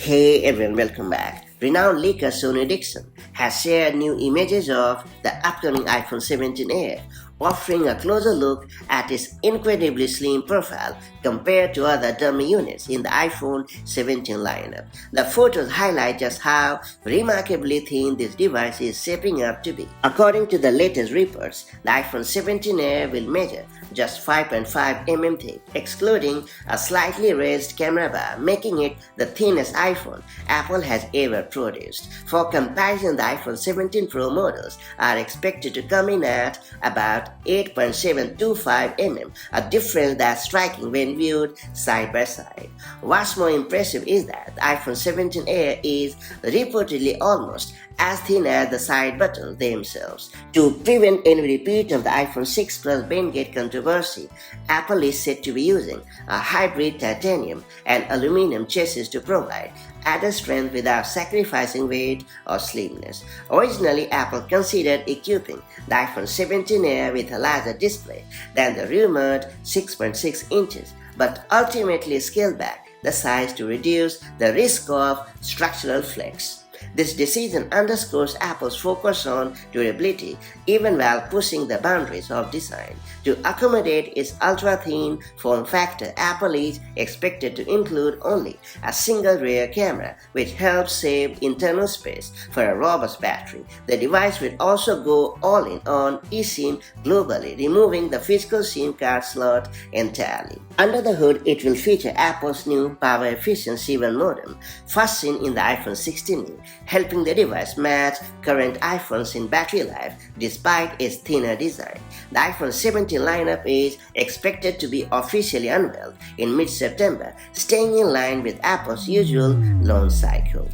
Hey everyone, welcome back. Renowned leaker Sony Dixon has shared new images of the upcoming iPhone 17 Air, offering a closer look at its incredibly slim profile compared to other dummy units in the iPhone 17 lineup. The photos highlight just how remarkably thin this device is shaping up to be. According to the latest reports, the iPhone 17 Air will measure just 5.5 mm thick, excluding a slightly raised camera bar, making it the thinnest iPhone Apple has ever produced. For comparison, the iPhone 17 Pro models are expected to come in at about 8.725 mm, a difference that's striking when viewed side by side. What's more impressive is that the iPhone 17 Air is reportedly almost as thin as the side buttons themselves. To prevent any repeat of the iPhone 6 Plus Bendgate controversy, Apple is said to be using a hybrid titanium and aluminum chassis to provide added strength without sacrificing weight or slimness. Originally, Apple considered equipping the iPhone 17 Air with a larger display than the rumored 6.6 inches, but ultimately scaled back the size to reduce the risk of structural flex. This decision underscores Apple's focus on durability even while pushing the boundaries of design. To accommodate its ultra-thin form factor, Apple is expected to include only a single rear camera, which helps save internal space for a robust battery. The device will also go all-in on eSIM globally, removing the physical SIM card slot entirely. Under the hood, it will feature Apple's new power-efficient C1 modem, first seen in the iPhone 16, helping the device match current iPhones in battery life despite its thinner design. The iPhone 17 lineup is expected to be officially unveiled in mid-September, staying in line with Apple's usual launch cycle.